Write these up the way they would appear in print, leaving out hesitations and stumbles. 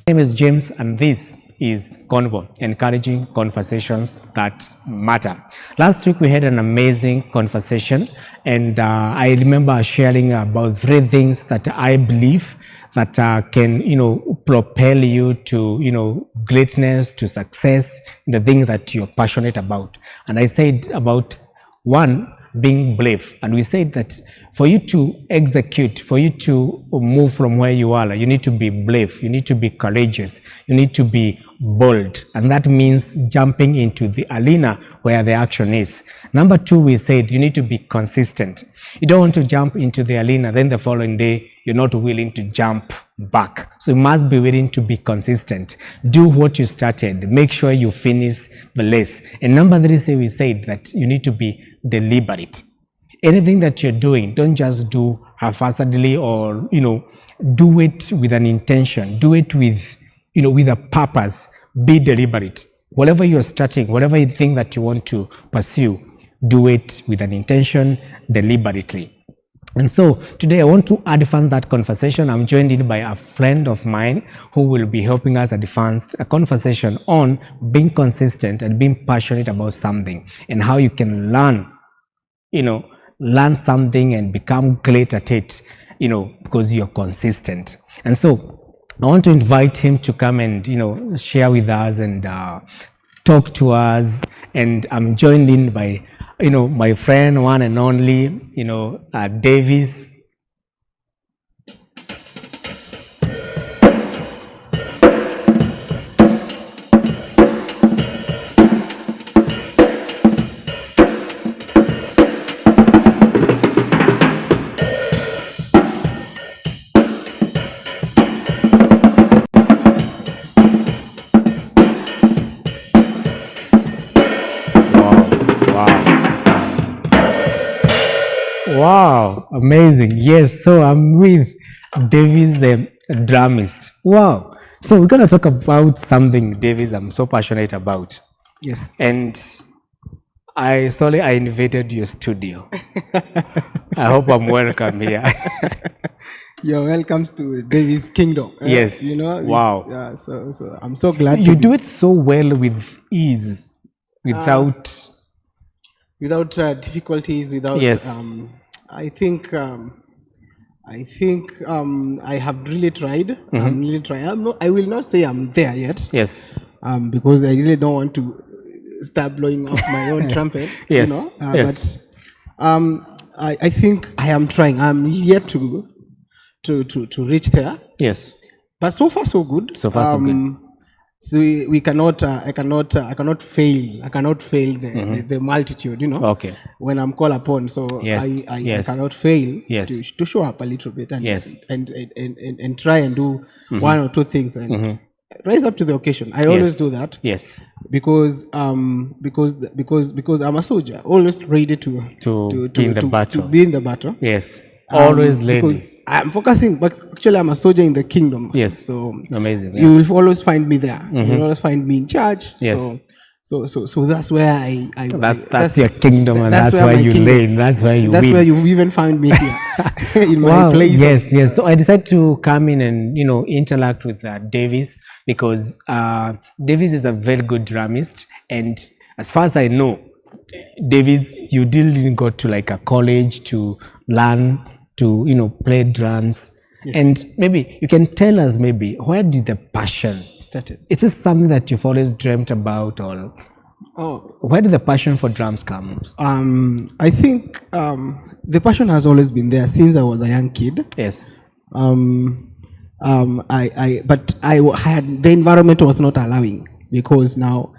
My name is James, and this is Convo, encouraging conversations that matter. Last week we had an amazing conversation, and I remember sharing about 3 things that I believe that can, propel you to, greatness, to success, the thing that you're passionate about. And I said about 1, being brave. And we said that for you to execute, for you to move from where you are, you need to be brave, you need to be courageous, you need to be bold. And that means jumping into the arena where the action is. Number 2, we said you need to be consistent. You don't want to jump into the arena, then the following day you're not willing to jump back. So you must be willing to be consistent. Do what you started. Make sure you finish the race. And number 3, we said that you need to be deliberate. Anything that you're doing, don't just do haphazardly or, do it with an intention. Do it with, with a purpose. Be deliberate. Whatever you're starting, whatever you think that you want to pursue, do it with an intention, deliberately. And so today I want to advance that conversation. I'm joined in by a friend of mine who will be helping us advance a conversation on being consistent and being passionate about something and how you can learn, learn something and become great at it, because you're consistent. And so I want to invite him to come and, share with us and talk to us. And I'm joined in by my friend, one and only, Davis. Wow, amazing. Yes, so I'm with Davis, the drummist. Wow. So we're going to talk about something, Davis, I'm so passionate about. Yes. And I invaded your studio. I hope I'm welcome here. You're welcome to Davis Kingdom. Yes. Wow. So I'm so glad you do it so well with ease, without difficulties, without yes. I think I have really tried. Mm-hmm. I'm really trying. I will not say I'm there yet. Yes. Because I really don't want to start blowing off my own trumpet. Yes. Yes. But I think I am trying. I'm yet to reach there. Yes. But so far so good. So far so good. So we cannot. I cannot fail. I cannot fail the multitude. Okay. When I'm called upon, so yes. I cannot fail. Yes. To show up a little bit and yes. and try and do 1 or 2 things and rise up to the occasion. I always do that. Yes. Because I'm a soldier, always ready to be in the battle. To be in the battle. Yes. Always ready. Because I'm focusing, but actually I'm a soldier in the kingdom. Yes. So amazing. You will always find me there. You will always find me in charge. Yes. So that's where I that's your kingdom, and that's where you reign. That's where you win. That's where you even find me here in my place. Yes. So I decided to come in and interact with Davis because Davis is a very good drummist, and as far as I know, Davis, you didn't go to like a college to learn to play drums. Yes. And maybe you can tell us where did the passion started? Is this something that you've always dreamt about, or where did the passion for drums come? I think the passion has always been there since I was a young kid. Yes. But the environment was not allowing, because now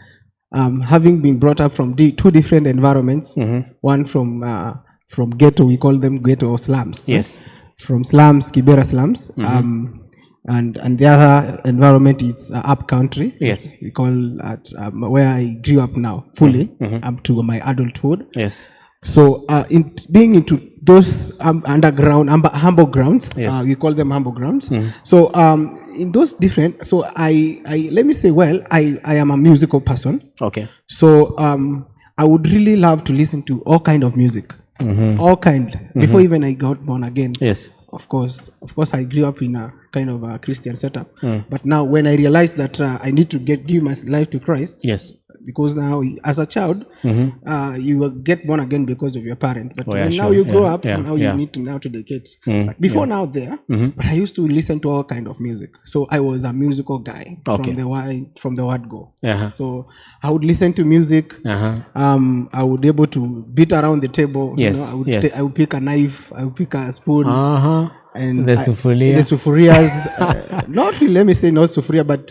having been brought up from 2 different environments, one from ghetto, we call them ghetto slums. Yes. From slums, Kibera slums, and the other environment is up country. Yes. We call that where I grew up now, fully up to my adulthood. Yes. So in being into those underground, humble grounds, yes. We call them humble grounds. So in those different, so I let me say, I am a musical person. Okay. So I would really love to listen to all kind of music. All kind. Before even I got born again. Yes. Of course, I grew up in a kind of a Christian setup. But now when I realized that I need to give my life to Christ, Yes. because now as a child, you will get born again because of your parent. But when now sure. you grow Yeah, up, yeah, now yeah. you need to now to dedicate. But before now there, but I used to listen to all kind of music. So I was a musical guy Okay. from the word go. Uh-huh. So I would listen to music. I would able to beat around the table. Yes, You know, yes. I would pick a knife. I would pick a spoon. And The sufuria. the sufurias, not really, let me say not sufuria, but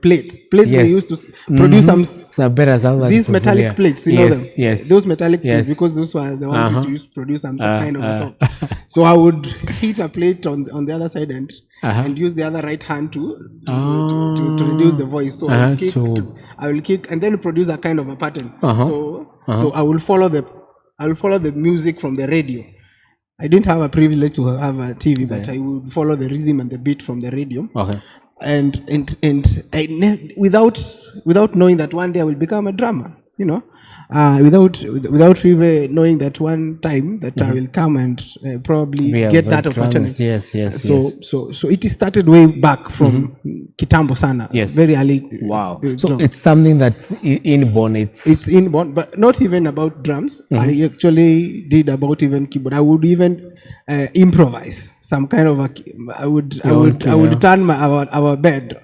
plates. Plates they Yes. used to produce some So better sound than these sufuria. metallic plates, you know Yes, them. yes. Those metallic Yes. plates, because those were the ones that used to produce some kind of a song. So I would hit a plate on the other side and use the other right hand to reduce the voice. So I will kick and then produce a kind of a pattern. So I will follow the music from the radio. I didn't have a privilege to have a TV, but I would follow the rhythm and the beat from the radio. Okay. And without knowing that one day I will become a drummer, you know, without even knowing that one time that I will come and probably get that opportunity. Yes. So it started way back from Kitambo Sana. Yes. Very early. Wow. So it's something that's inborn. It's inborn, but not even about drums. I actually did about even keyboard. I would even improvise some kind of I would turn our bed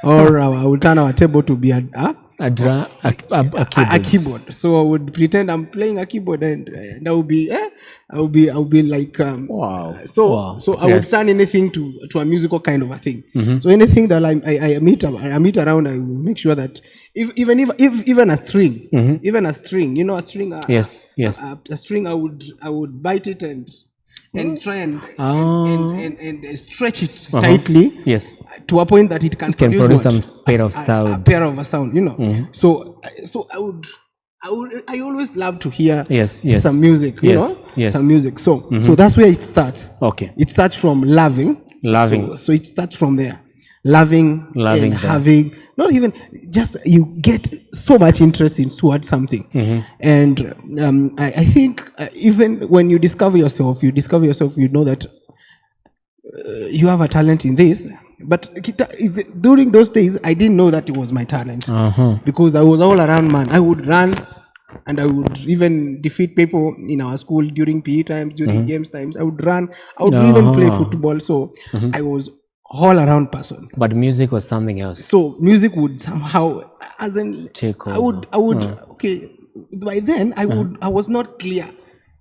or I would turn our table to be a keyboard. So I would pretend I'm playing a keyboard, and I would be like wow. So I would turn anything to a musical kind of a thing. So anything that I meet around, I will make sure that even a string, you know, a string. Yes. A string. I would bite it and try and stretch it tightly. Yes. To a point that it can produce some pair of sound. A pair of a sound, you know. So I always love to hear some music, you know, some music. So that's where it starts. Okay. It starts from loving. So it starts from there. Loving and having, not even just, you get so much interest in towards something. And I think even when you discover yourself, you know that you have a talent in this. But during those days, I didn't know that it was my talent, because I was all around, man. I would run, and I would even defeat people in our school during PE times, during games times. I would run. I would even play football. So I was all around person. But music was something else. So music would somehow, as in, take over. I would. Okay. By then, I was not clear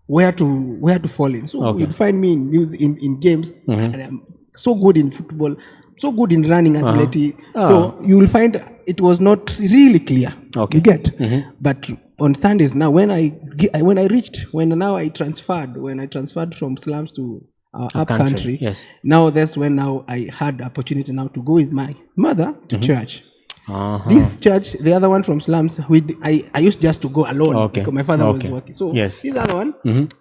where to fall in. So you'd find me in music, in games, and I'm so good in football, so good in running ability. So you will find it was not really clear. Okay. You get. But on Sundays now, when I transferred from slums to up country. Yes. Now that's when I had the opportunity now to go with my mother to church. This church, the other one from slums, I used just to go alone because my father was working. So this other one,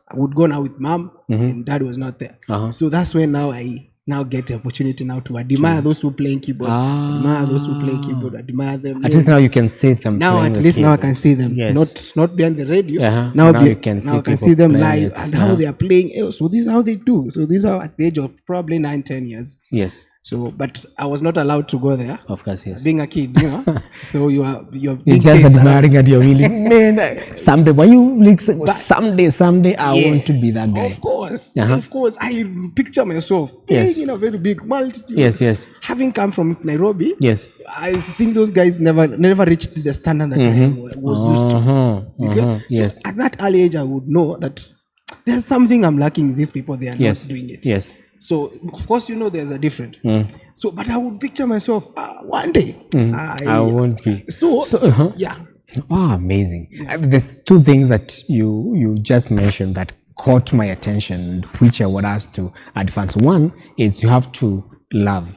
I would go now with mom, and dad was not there. So that's when now I get the opportunity now to admire those who playing keyboard, admire those who play keyboard, admire them. At least now you can see them. Now at least now I can see them. Yes. Not behind the radio. Now you can see now I can see them live and how they are playing. So this is how they do. So these are at the age of probably 9-10 years. Yes. So, but I was not allowed to go there. Of course, yes. Being a kid, you know. So you're just admiring and you're really, man, someday, why you like, someday I want to be that guy. Of course. I picture myself playing in a very big multitude. Yes. Having come from Nairobi, I think those guys never reached the standard that I was used to. Yes. So at that early age, I would know that there's something I'm lacking. These people, they are not doing it. Yes. So, of course, you know, there's a difference. So, but I would picture myself one day. I won't be. Yeah. Oh, amazing. There's two things that you just mentioned that caught my attention, which I would ask to advance. One is you have to love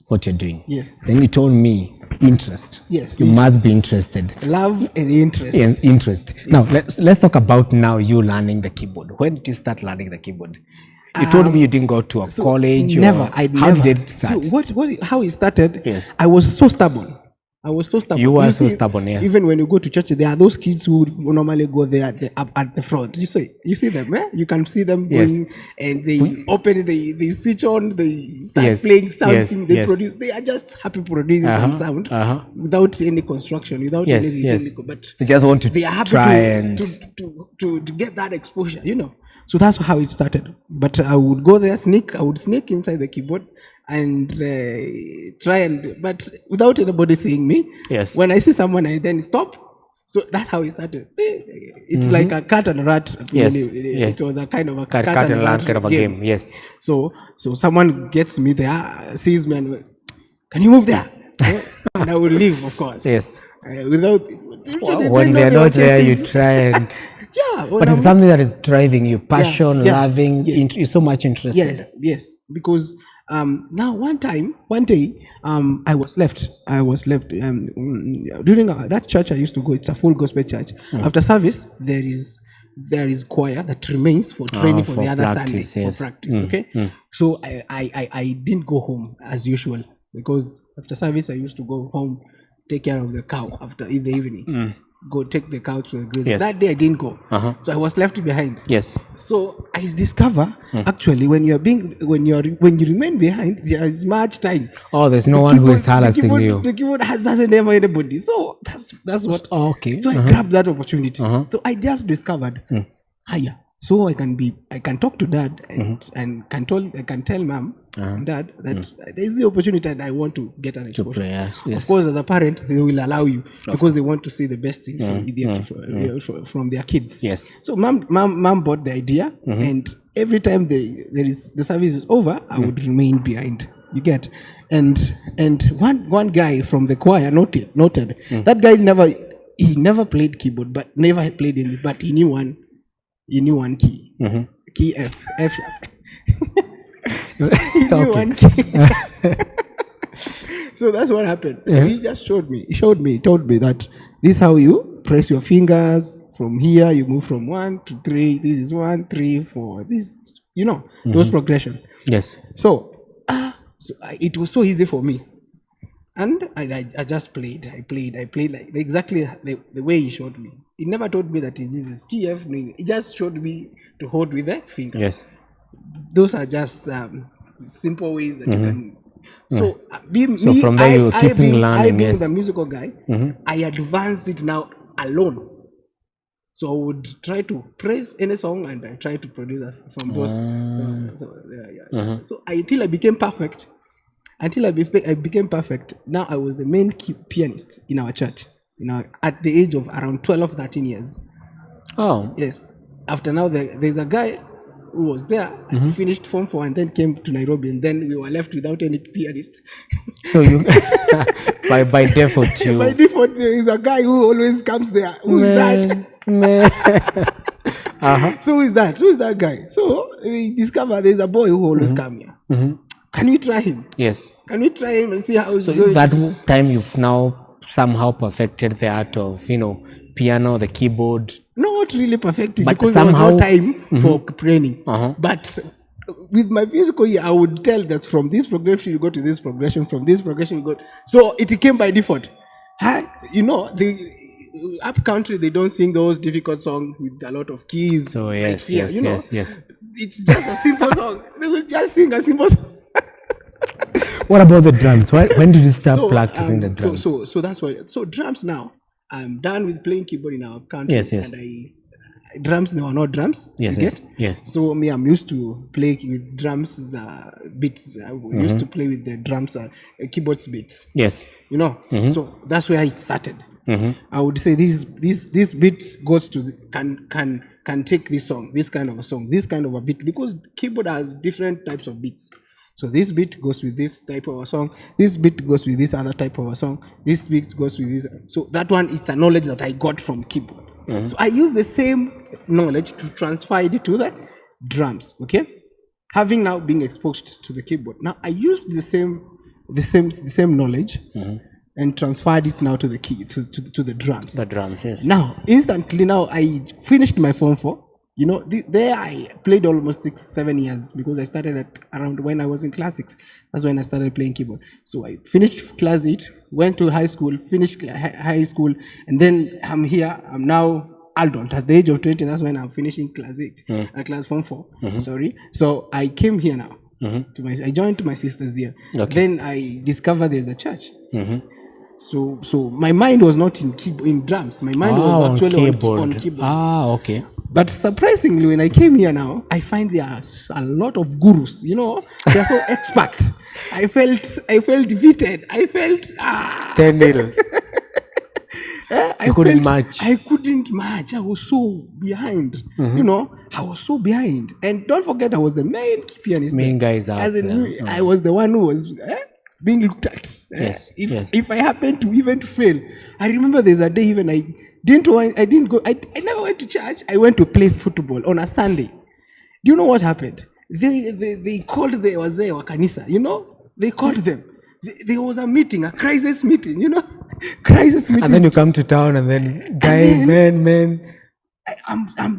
what you're doing. Yes. Then you told me interest. Yes. You must be interested. Love and interest. Yes, interest. Now, let's talk about now you learning the keyboard. When did you start learning the keyboard? You told me you didn't go to a college. Never. How did it start? So how it started? Yes. I was so stubborn. I was so stubborn. You were so stubborn, yeah. Even when you go to church, there are those kids who normally go there up at the front. You see them, eh? You can see them going, and they open, they switch on, they start playing something, they produce. They are just happy producing some sound without any construction, without anything. But they just want to they are happy try to get that exposure, you know. So that's how it started. But I would go there, I would sneak inside the keyboard and but without anybody seeing me. Yes. When I see someone, I then stop. So that's how it started. It's like a cat and rat. Yes. It was a kind of a cat and rat kind of a game. Yes. So someone gets me there, sees me, and can you move there? And I will leave, of course. Yes. Without when they are not there, you try and. Yeah, but it's something that is driving you, passion, loving, you're so much interested. Yes, because now one day, I was left during that church I used to go. It's a full gospel church. After service, there is choir that remains for training for the other practice, Sunday for practice. Okay, so I didn't go home as usual, because after service I used to go home, take care of the cow in the evening. Go take the cow to the grazing. Yes. That day I didn't go, so I was left behind. Yes. So I discover actually when you remain behind, there is much time. Oh, there's no one who is harassing you. The keyboard doesn't have anybody. So that's what. Oh, okay. So I grabbed that opportunity. So I just discovered, higher. So I can talk to dad and can tell mom and dad that there is the opportunity and I want to get an exposure. Play, yes. Of course, as a parent, they will allow you because they want to see the best thing from their kids. Yes. So mom bought the idea, and every time the service is over, I would remain behind. You get, and one guy from the choir noted that guy never played keyboard, but never played any, but he knew one. You knew one key, key F. He knew one key. So that's what happened. So he just showed me, told me that this is how you press your fingers from here. You move from 1 to 3. This is 1, 3, 4. This, those progression. Yes. So it was so easy for me. And I just played. I played like exactly the way he showed me. He never told me that this is key F. He just showed me to hold with the finger. Yes. Those are just simple ways that you can. So, from there you keep learning. I being the musical guy, I advanced it now alone. So I would try to praise any song and I try to produce from those. So until I became perfect. Until I became perfect, now I was the main pianist in our church, at the age of around 12, 13 years. Oh. Yes. After now, there's a guy who was there, and finished Form 4 and then came to Nairobi, and then we were left without any pianist. So you, by default, by default, there is a guy who always comes there. Who is that? So who is that? Who is that guy? So we discover there's a boy who always comes here. Can we try him? Yes. Can we try him and see how it's going? So that time you've now somehow perfected the art of, piano, the keyboard. Not really perfected, but because somehow, there was no time for training. But with my musical ear, I would tell that from this progression you go to this progression, from this progression you go. So it came by default. The up country, they don't sing those difficult songs with a lot of keys. So yes, fear, yes. It's just a simple song. They will just sing a simple song. What about the drums? When did you start practicing the drums? So that's why. So drums now, I'm done with playing keyboard in our country. Yes. And drums, there were no drums. Yes. So I'm used to play with drums beats. I used to play with the drums keyboards beats. Yes. So that's where it started. I would say this beat goes to can take this song, this kind of a song, this kind of a beat, because keyboard has different types of beats. So this beat goes with this type of a song. This beat goes with this other type of a song. This beat goes with this. So that one, it's a knowledge that I got from keyboard. So I use the same knowledge to transfer it to the drums. Okay, having now been exposed to the keyboard, now I use the same knowledge and transferred it now to the key to the drums. The drums, yes. Now instantly, now I finished my Form 4. You know, there I played almost 6-7 years because I started at around when I was in class 6. That's when I started playing keyboard. So I finished class 8, went to high school, finished high school, and then I'm here. I'm now adult at the age of 20. That's when I'm finishing class 8, class form 4. Sorry. So I came here now. I joined my sisters here. Okay. Then I discovered there's a church. So my mind was not in drums. My mind was actually on keyboards. Okay. But surprisingly, when I came here now, I find there are a lot of gurus. You know, they are so expert. I felt defeated. I felt 10-0. couldn't match. I couldn't match. I was so behind. You know, I was so behind. And don't forget, I was the main pianist. Main guys out. As in, I was the one who was being looked at. If I happened to even fail, I remember there's a day even I never went to church. I went to play football on a Sunday. Do you know what happened? They called the wazee wa kanisa, you know? They called them. There was a meeting, a crisis meeting, you know? Crisis meeting. And then you come to town and then, guys, man.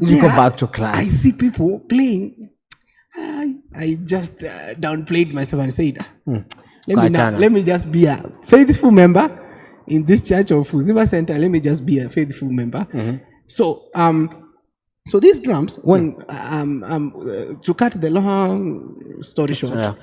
You go back to class. I see people playing. I just downplayed myself and said, let me just be a faithful member in this church of Uzima Center. Let me just be a faithful member. So these drums, when to cut the long story short,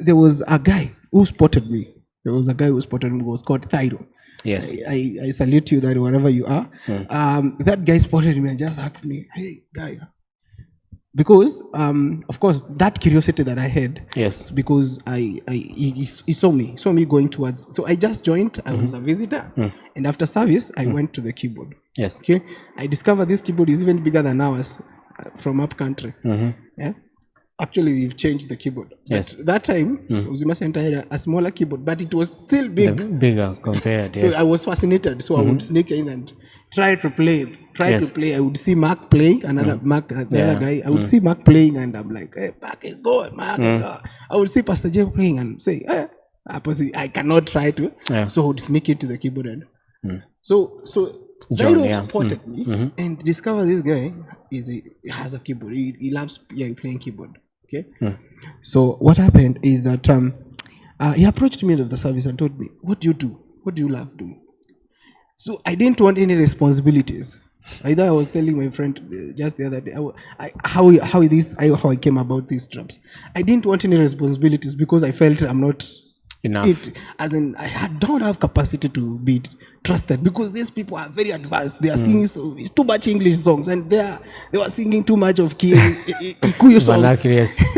there was a guy who spotted me. Who was called Thairo. Yes. I salute you that wherever you are. That guy spotted me and just asked me, "Hey, guy." Because of course that curiosity that I had, yes, because he saw me going towards. So I just joined. I was a visitor, and after service I went to the keyboard. Yes. Okay. I discovered this keyboard is even bigger than ours from up country. Yeah. Actually, we've changed the keyboard. Yes. But that time, Uzima Center had a smaller keyboard, but it was still big. Bigger compared. So I was fascinated. So I would sneak in and try to play. I would see Mark playing, another other guy. I would see Mark playing, and I'm like, "Hey, Mark is good, Mark." I would see Pastor Jeff playing and say, I cannot try to. Yeah. So I would sneak into the keyboard. And so Jairo spotted me and discovered this guy has a keyboard. He loves playing keyboard. Okay. So what happened is that he approached me at the service and told me, "What do you do? What do you love doing?" So I didn't want any responsibilities. Either I was telling my friend just the other day how I came about these drums. I didn't want any responsibilities because I felt I'm not enough. Don't have capacity to be trusted because these people are very advanced. They are singing too much English songs, and they were singing too much of Kikuyu songs,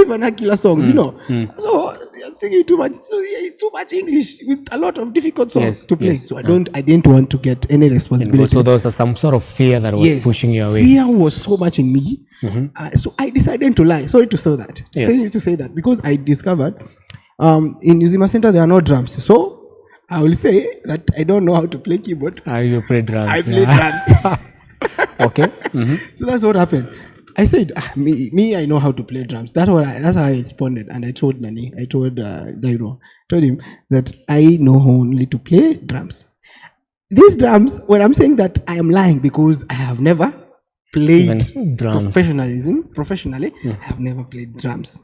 vernacular songs, you know. So they are singing too much English with a lot of difficult songs to play. So I didn't want to get any responsibility. So there was some sort of fear that was pushing you away. Fear was so much in me. So I decided to lie. Sorry to say that. To say that because I discovered. In Uzima Center, there are no drums. So I will say that I don't know how to play keyboard. You play drums. I play drums. Okay. So that's what happened. I said, me, I know how to play drums. That's how I responded. And I told Nani, I told Dairo, told him that I know only to play drums. These drums, when I'm saying that, I am lying because I have never played professionally. I have never played drums.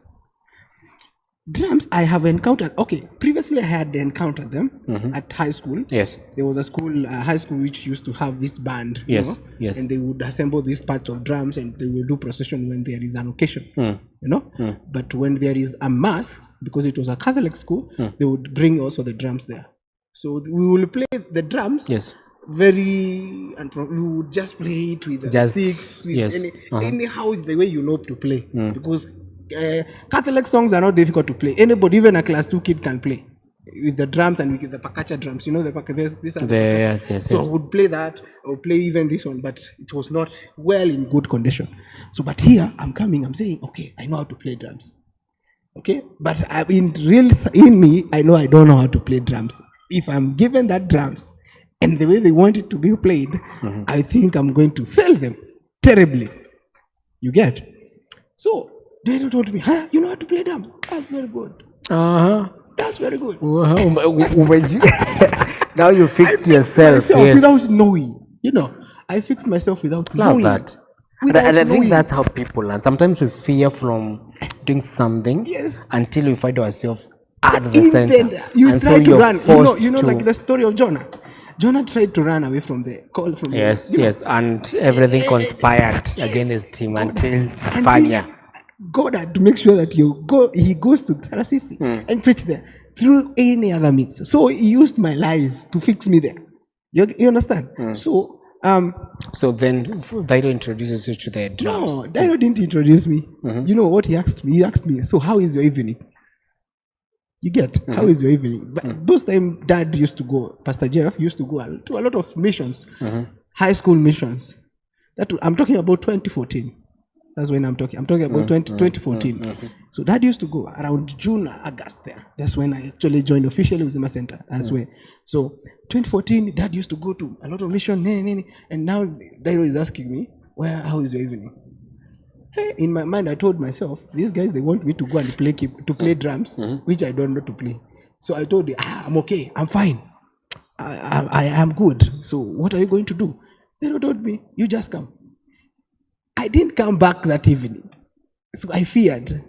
Drums I have encountered. Okay, previously I had encountered them at high school. Yes. There was a school, high school, which used to have this band. Yes. You know? Yes. And they would assemble these parts of drums and they will do procession when there is an occasion. You know? But when there is a mass, because it was a Catholic school, they would bring also the drums there. So we will play the drums. Yes. We would just play it with a six, with anyhow the way you know to play. Because Catholic songs are not difficult to play. Anybody, even a class 2 kid, can play with the drums and with the pakacha drums. You know the pakacha. Yes. So I would play that. I would play even this one, but it was not well in good condition. So, but here I'm saying, okay, I know how to play drums. Okay, but in me, I know I don't know how to play drums. If I'm given that drums and the way they want it to be played, I think I'm going to fail them terribly. You get? So they told me, you know how to play drums? That's very good. That's very good. Now you fixed yourself. Without knowing. You know, I fixed myself without knowing. That. And I think knowing. that's how people learn. Sometimes we fear from doing something Yes. until we find ourselves at the In center. the, you And try so to you're run. forced You know, to. like the story of Jonah. Jonah tried to run away from the call from Yes, the, you know, yes, and everything conspired against him until Fanya. God had to make sure that he goes to Tarasisi and preach there through any other means. So he used my lies to fix me there. You understand? So So then Dairo introduces you to the drums. no, Dairo didn't introduce me. You know what he asked me? He asked me, so how is your evening? You get how is your evening? But those time Dad used to go, Pastor Jeff used to go to a lot of missions, high school missions. I'm talking about 2014. That's when I'm talking. I'm talking about 2014. So Dad used to go around June, August there. That's when I actually joined officially Uzima Center. That's where. So 2014, Dad used to go to a lot of mission, and now Dairo is asking me, how is your evening? Hey, in my mind, I told myself, these guys, they want me to go and play drums, which I don't know to play. So I told them, I'm okay, I'm fine. I am good. So what are you going to do? They told me, you just come. I didn't come back that evening. So I feared.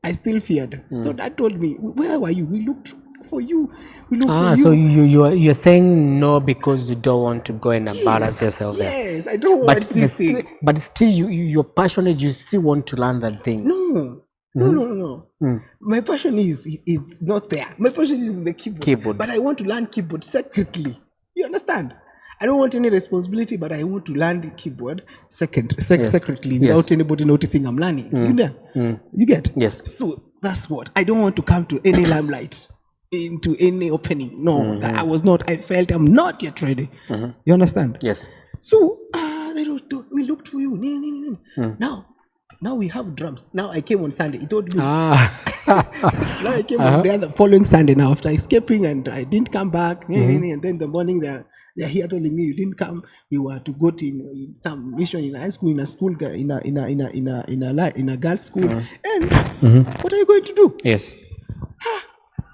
I still feared. So Dad told me, where were you? We looked for you. We looked for you. So you're saying no because you don't want to go and embarrass yourself there. Yes, I don't want this thing. But still, you're passionate. You still want to learn that thing. No. My passion is not there. My passion is in the keyboard. But I want to learn keyboard secretly. You understand? I don't want any responsibility, but I want to learn the keyboard secretly without anybody noticing I'm learning. You get? Yes. So that's what. I don't want to come to any limelight, into any opening. No, that I was not. I felt I'm not yet ready. You understand? Yes. So we looked for you. Now we have drums. Now I came on Sunday. He told me. Now I came on the following Sunday. Now after escaping and I didn't come back. And then the morning they're here telling me you didn't come. We were to go to in some mission in high school, in a school, in a girls' school. And what are you going to do? Yes.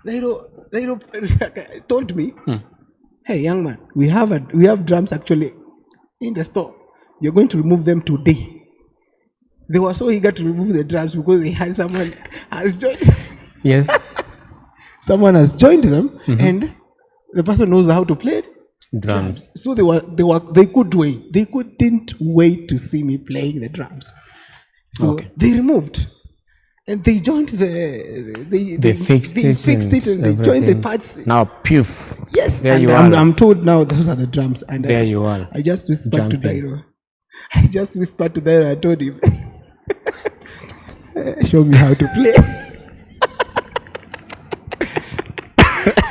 They told me, hey young man, we have drums actually in the store. You're going to remove them today. They were so eager to remove the drums because they had someone has joined. Yes. Someone has joined them, and the person knows how to play drums. So they couldn't wait to see me playing the drums. So they removed, and they joined they fixed it and they joined the parts. Now, poof. Yes, there and you are. I'm told now those are the drums, and there you are. I just whispered to Dairo. I told him, show me how to play.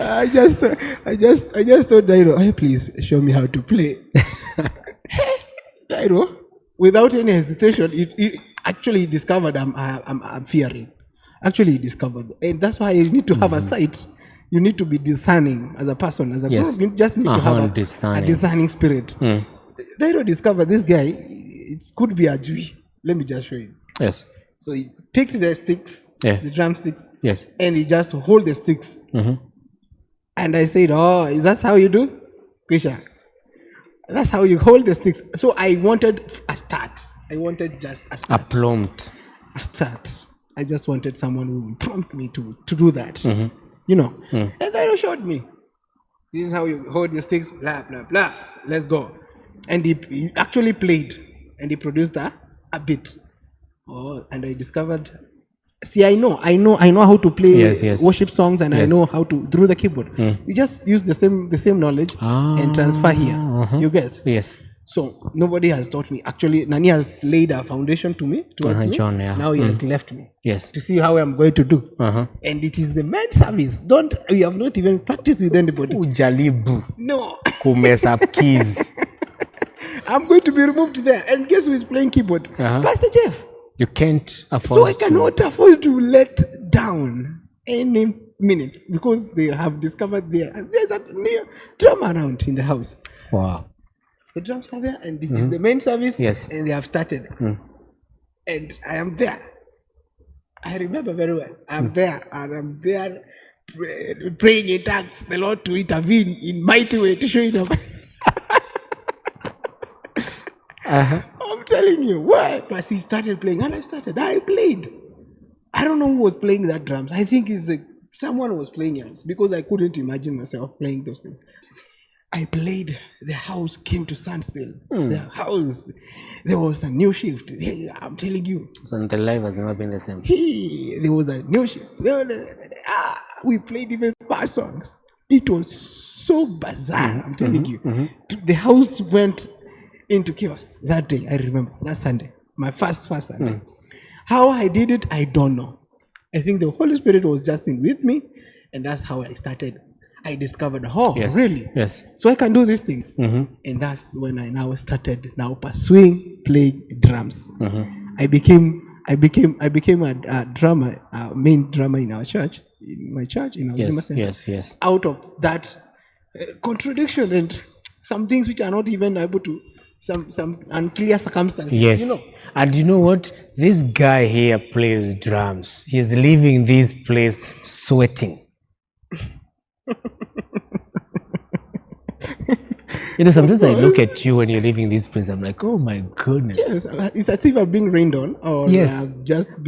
I just told Dairo, hey, please show me how to play. Dairo, without any hesitation, it actually discovered I'm fearing. Actually, he discovered, and that's why you need to have a sight. You need to be discerning as a person, as a group. You just need to have a discerning spirit. Dairo discovered this guy. It could be a Jew. Let me just show you. Yes. So he picked the sticks, the drumsticks, yes, and he just hold the sticks. And I said, is that how you do? Kisha, that's how you hold the sticks. So I wanted a start. I wanted just a start. A prompt. A start. I just wanted someone who would prompt me to do that. You know. And then he showed me. This is how you hold the sticks, blah, blah, blah. Let's go. And he actually played. And he produced a beat. And I discovered. See, I know how to play worship songs, and I know how to through the keyboard. You just use the same knowledge and transfer here. You get? Yes. So nobody has taught me. Actually, Nani has laid a foundation towards me. John, Now he has left me. Yes. To see how I'm going to do. And it is the main service. We have not even practiced with anybody. Ujalibu. No. Mess up keys. I'm going to be removed there. And guess who is playing keyboard? Pastor Jeff. You can't afford. So I cannot afford to let down any minutes because they have discovered there's a drum around in the house. Wow. The drums are there, and this is the main service. Yes. And they have started. And I am there. I remember very well. I'm there, and I'm there praying in tongues, the Lord to intervene in mighty way to show you. I'm telling you. Why? Plus he started playing and I played. I don't know who was playing that drums. I think someone was playing it because I couldn't imagine myself playing those things. I played, the house came to standstill. The house, there was a new shift. I'm telling you. So the life has never been the same. There was a new shift. We played even past songs. It was so bizarre, I'm telling you. The house went into chaos that day, I remember, that Sunday. My first Sunday. How I did it, I don't know. I think the Holy Spirit was just in with me, and that's how I started. I discovered, really? Yes. So I can do these things. And that's when I now started pursuing playing drums. I became a drummer, main drummer in our church, in my church, in our Zima Center. Yes. Out of that contradiction and some things which are not even able to, some unclear circumstances. Yes. You know. And you know what? This guy here plays drums. He's leaving this place sweating. Sometimes I look at you when you're leaving this place. I'm like, oh my goodness. Yes, it's as if I'm being rained on, or just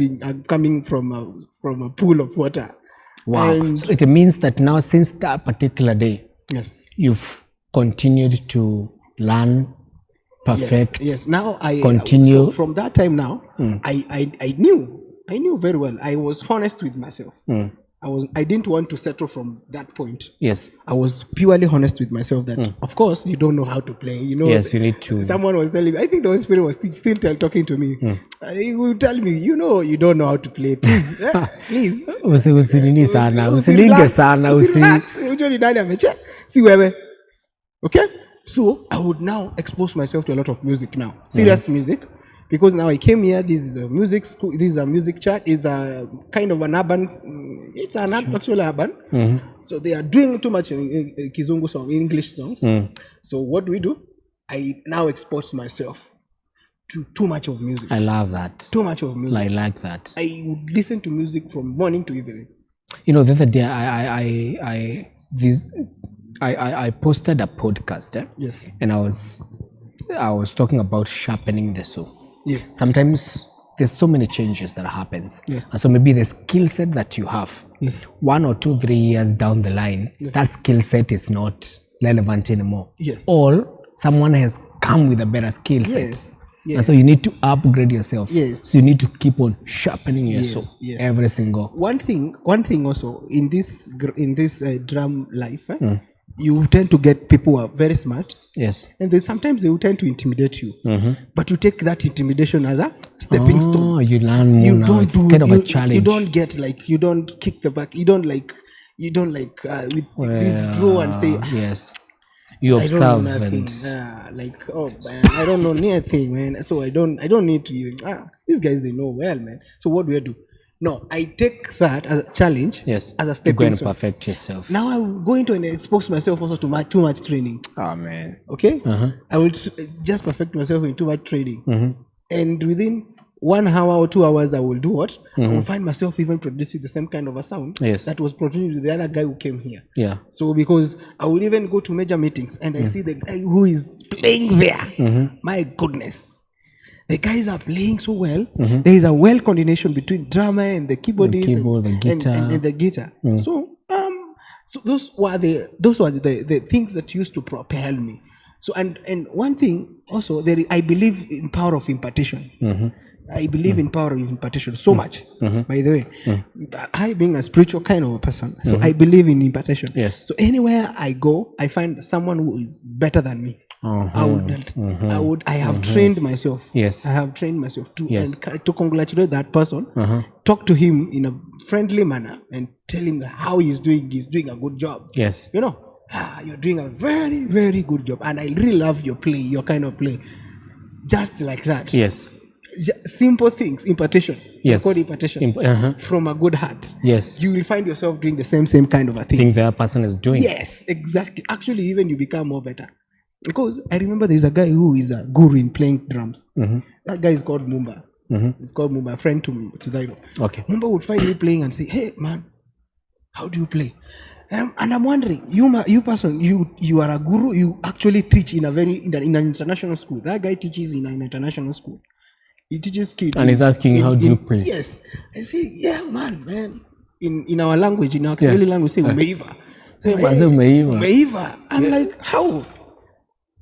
coming from a pool of water. Wow. So it means that now, since that particular day, yes, you've continued to learn, perfect. Yes. Now I continue. So from that time now, I knew very well. I was honest with myself. I didn't want to settle from that point. Yes. I was purely honest with myself that, of course, you don't know how to play. Yes, you need to. Someone was telling me, I think the Holy Spirit was still talking to me. He would tell me, you don't know how to play. Please, please. Okay? So I would now expose myself to a lot of music now. Serious music. Because now I came here, this is a music school, this is a music church, it's a kind of an urban, it's an actual urban. So they are doing too much Kizungu song, English songs. So what do? I now expose myself to too much of music. I love that. Too much of music. I like that. I would listen to music from morning to evening. The other day I posted a podcast. Yes. And I was talking about sharpening the soul. Yes. Sometimes there's so many changes that happens. Yes. And so maybe the skill set that you have, 1 or 2, 3 years down the line, that skill set is not relevant anymore. Yes. Or someone has come with a better skill set. Yes. And so you need to upgrade yourself. Yes. So you need to keep on sharpening your soul every single. One thing also in this drum life, you tend to get people who are very smart. Yes. And then sometimes they will tend to intimidate you. But you take that intimidation as a stepping stone. You learn more now. It's kind of a challenge. You don't get you don't kick the back. You don't withdraw and say, yes. You observe and I don't know anything, man. So I don't need to these guys, they know well, man. So what do I do? No, I take that as a challenge, as a step. Go and perfect yourself. Now I'm going to expose myself also to too much training. Oh man. Okay? I will just perfect myself in too much training. And within 1 hour or 2 hours, I will do what? I will find myself even producing the same kind of a sound that was produced with the other guy who came here. Yeah. So because I will even go to major meetings and I see the guy who is playing there. My goodness. The guys are playing so well. There is a well coordination between drummer and the keyboardist, the guitar, and the guitar. So those were the things that used to propel me. So and one thing also, I believe in power of impartation. I believe in power of impartation so much. By the way, I being a spiritual kind of a person, so I believe in impartation. Yes. So anywhere I go, I find someone who is better than me. I have trained myself. Yes. I have trained myself to congratulate that person, talk to him in a friendly manner and tell him how he's doing a good job. Yes. You're doing a very, very good job. And I really love your play, your kind of play. Just like that. Yes. Simple things, impartation. Yes. Called impartation. From a good heart. Yes. You will find yourself doing the same kind of a thing. The other person is doing. Yes, exactly. Actually, even you become more better. Because I remember there's a guy who is a guru in playing drums. That guy is called Mumba. It's called Mumba, a friend to Dairo. Okay. Mumba would find me playing and say, hey, man, how do you play? And I'm wondering, you person, you are a guru. You actually teach in an international school. That guy teaches in an international school. He teaches kids. And he's asking, how do you pray? Yes. I say, yeah, man. In our language, in our Kiswahili language, say umeiva. Say, umeiva. I'm like, how?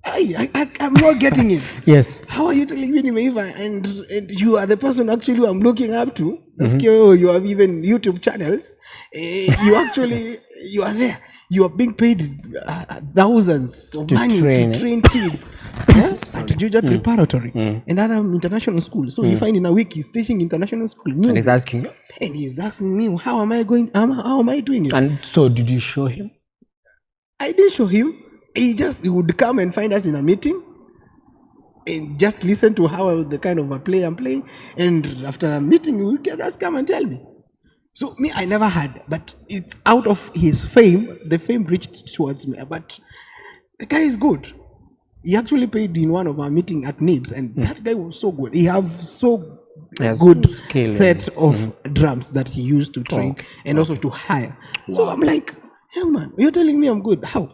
I'm not getting it. Yes. How are you telling me umeiva? And you are the person actually who I'm looking up to. You have even YouTube channels. You are there. You are being paid thousands of money to train kids at Juja Preparatory and other international schools. So you find in a week he's teaching international school music. And he's asking me, how am I doing it? And so did you show him? I didn't show him. He would come and find us in a meeting and just listen to how the kind of a play I'm playing. And after a meeting, he would just come and tell me. So me, I never had, but it's out of his fame. The fame reached towards me. But the guy is good. He actually played in one of our meetings at NIBS, and that guy was so good. He has good set of drums that he used to train and also to hire. Wow. So I'm like, young man, you're telling me I'm good. How?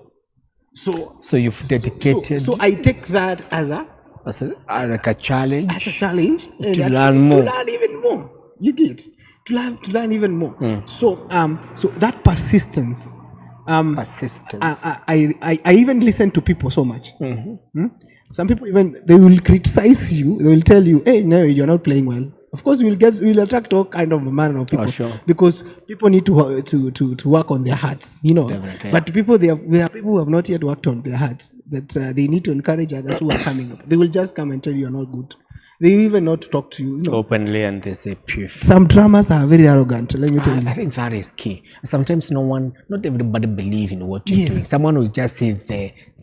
So you've dedicated. So I take that as like a challenge. As a challenge to learn more. To learn even more. You get to learn even more. So that persistence. I even listen to people so much. Some people they will criticize you. They will tell you, "Hey, no, you're not playing well." Of course, we'll attract all kind of manner of people because people need to work on their hearts, Definitely. But there are people who have not yet worked on their hearts. That they need to encourage others who are coming up. They will just come and tell you you're not good. They even not talk to you, openly, and they say, "Poof." Some dramas are very arrogant. Let me tell you. I think that is key. Sometimes not everybody believe in what you're doing. Someone will just say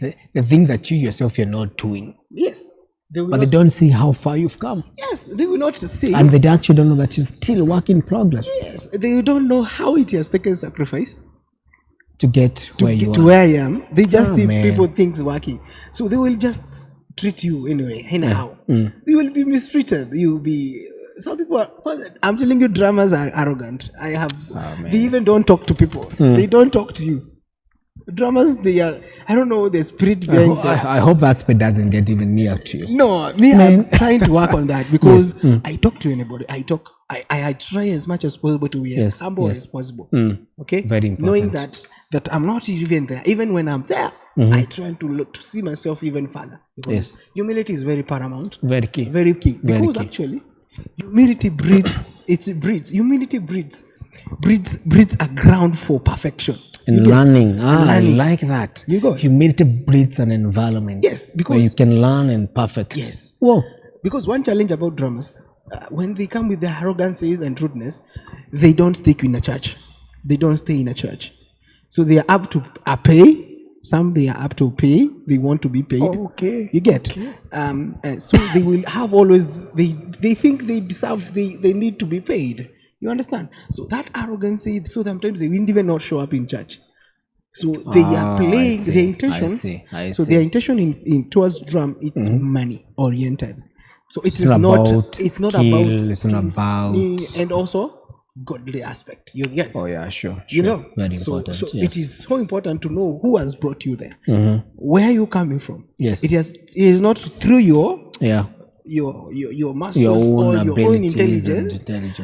the thing that you yourself you're not doing. Yes. But they don't see how far you've come. Yes, they will not see. And they actually don't know that you're still work in progress. Yes, they don't know how it has taken sacrifice to get where you are. To where I am. They just see people things working. So they will just treat you anyway, anyhow. You will be mistreated. You will be... Some people I'm telling you, dramas are arrogant. They even don't talk to people. They don't talk to you. Drummers, I don't know the spirit behind them. I hope that spirit doesn't get even near to you. No, I'm trying to work on that because I talk to anybody. I try as much as possible to be as humble as possible. Okay? Very important. Knowing that I'm not even there. Even when I'm there, I try to see myself even further. Because humility is very paramount. Very key. Very key. Because actually, humility breeds a ground for perfection. And learning. I like that. You go. Humility breeds an environment. Yes, because where you can learn and perfect. Yes. Whoa. Because one challenge about drummers, when they come with their arrogances and rudeness, they don't stick in a church. They don't stay in a church. So they are up to pay. Some they are up to pay. They want to be paid. Oh, okay. You get. Okay. And so they will have always. They think they deserve. They need to be paid. You understand? So that arrogancy, so sometimes they will even not show up in church. So they are playing the intention. I see. So their intention in towards drum, it's money oriented. So it's not about and also godly aspect. You get? Oh yeah, sure. Very important. So it is so important to know who has brought you there. Where are you coming from? Yes. It is not through your muscles your own or your own intelligence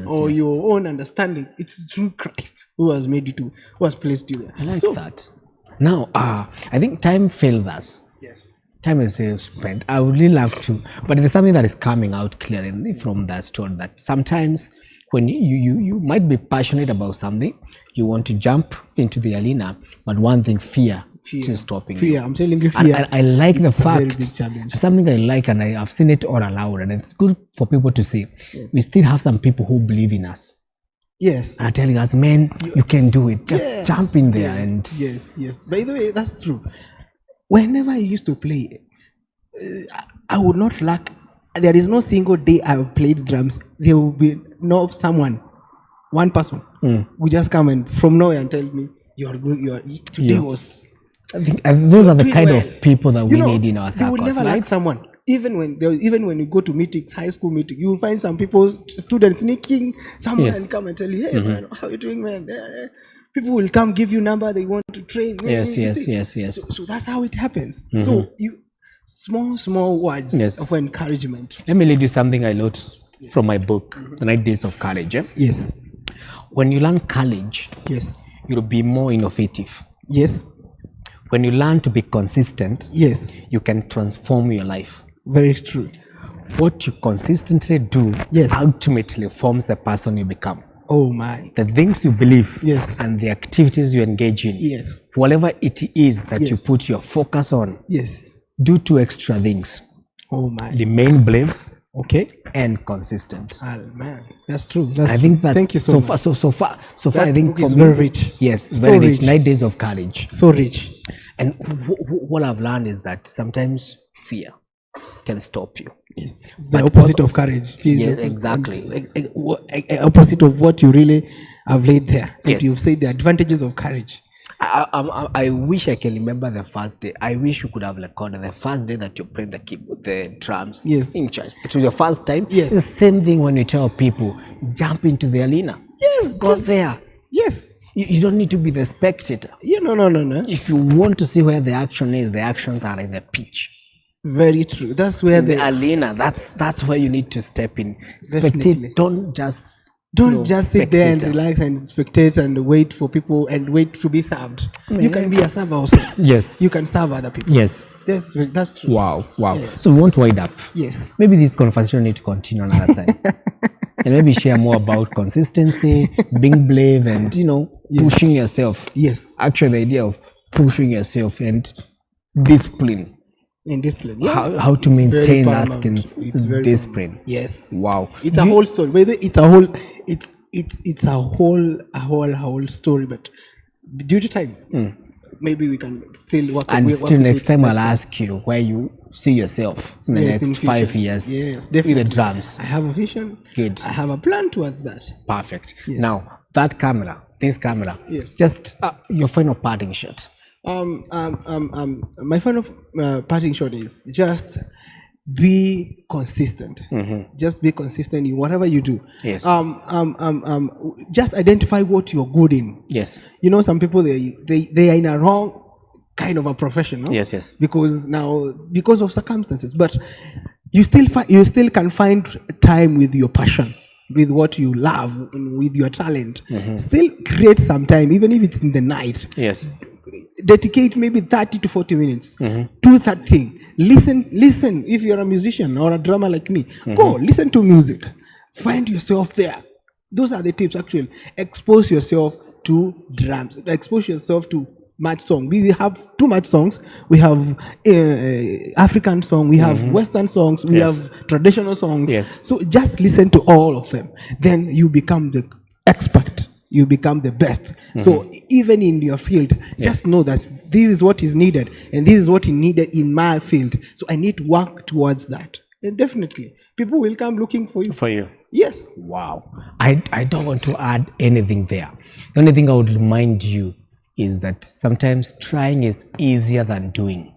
or yes. your own understanding. It's through Christ who has made you who has placed you there. I like that. Now, I think time failed us. Yes. Time is spent. I would really love to, but there's something that is coming out clearly from that story that sometimes when you might be passionate about something, you want to jump into the arena, but one thing, fear. Still stopping you. I'm telling you, fear. And I like the fact, very big challenge. Something I like, and I have seen it all around, and it's good for people to see. Yes. We still have some people who believe in us. Yes. And are telling us, man, you can do it. Just jump in there. Yes. By the way, that's true. Whenever I used to play, I would not lack. There is no single day I've played drums. There will be one person who just come and from nowhere and tell me, today was... I think those are the kind of people that we need in our circles. They will never like someone. Even when you go to meetings, high school meetings, you will find some people, students sneaking someone and come and tell you, hey man, how are you doing, man? People will come give you number, they want to train. Yes, You yes, see? yes, yes. So that's how it happens. So small words Yes. of encouragement. Let me read you something I wrote from my book, The 9 Days of Courage. Yes. When you learn courage, Yes. you'll be more innovative. Yes. When you learn to be consistent, Yes. you can transform your life. Very true. What you consistently do Yes. ultimately forms the person you become. Oh my. The things you believe Yes. and the activities you engage in, Yes. whatever it is that you Yes. put your focus on, Yes. do 2 extra things. Oh my. Remain brave Okay. and consistent. Ah, man, that's true. That's I think true. that's Thank you so much. far. So far. That I think book is for very me, rich. Yes, So very rich. rich. 9 Days of Courage. So rich. And what I've learned is that sometimes fear can stop you. Yes. It's the opposite of courage. Fear is Yeah, the opposite- exactly. Opposite of what you really have laid there. And Yes. you've said the advantages of courage. I wish I can remember the first day. I wish you could have recorded the first day that you played the drums Yes. in church. It was your first time. Yes. The same thing when you tell people, jump into the arena. Yes. Go there. Yes. You don't need to be the spectator. Yeah, no. If you want to see where the action is, the actions are in the pitch. Very true. That's where The arena, that's where you need to step in. Definitely. Spectate, don't just sit there and spectator. relax and spectate and wait for people and wait to be served. You can be a server also. Yes. You can serve other people. Yes. That's true. Wow. Yes. So we want to wind up. Yes. Maybe this conversation need to continue another time. And maybe share more about consistency, being brave, and pushing yourself. Yes. Actually, the idea of pushing yourself and discipline. In discipline. Yeah. How to It's maintain very that paramount. skin It's very discipline. paramount. Yes. Wow. It's a whole story. Whether it's a whole it's a whole story, but due to time, maybe we can still work. And work still with next it time I'll next ask you where you see yourself in the Yes, in next future. 5 years Yes, with definitely. the drums. I have a vision. Good. I have a plan towards that. Perfect. Yes. Now, this camera, Yes. just your final parting shot. My final parting shot is just be consistent. Just be consistent in whatever you do. Yes. Just identify what you're good in. Yes. Some people they are in a wrong kind of a profession. No? Yes. Because of circumstances, but you still can find time with your passion, with what you love, with your talent. Still create some time, even if it's in the night. Yes. Dedicate maybe 30 to 40 minutes to that thing. Listen. If you're a musician or a drummer like me, go listen to music. Find yourself there. Those are the tips, actually. Expose yourself to drums. Expose yourself to match song. We have too much songs. We have African song. We have Western songs. We have traditional songs. Yes. So just listen to all of them. Then you become the expert. You become the best. So even in your field, just know that this is what is needed and this is what is needed in my field. So I need to work towards that. And definitely, people will come looking for you. For you. Yes. Wow. I don't want to add anything there. The only thing I would remind you is that sometimes trying is easier than doing.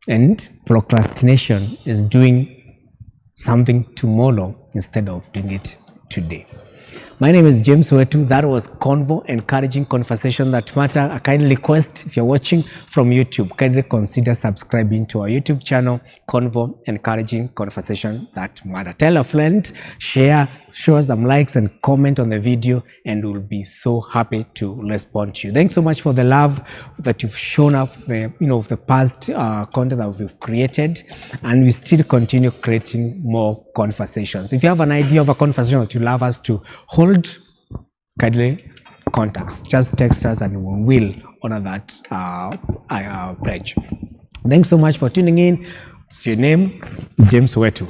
And procrastination is doing something tomorrow instead of doing it today. My name is James Wetu. That was Convo, encouraging conversation that matter. A kind request, if you're watching from YouTube, kindly consider subscribing to our YouTube channel, Convo, encouraging conversation that matter. Tell a friend, share, show us some likes and comment on the video, and we'll be so happy to respond to you. Thanks so much for the love that you've shown up, of the past content that we've created, and we still continue creating more conversations. If you have an idea of a conversation that you love us to hold, kindly contact us. Just text us and we will honor that pledge. Thanks so much for tuning in. It's your name, James Wetu.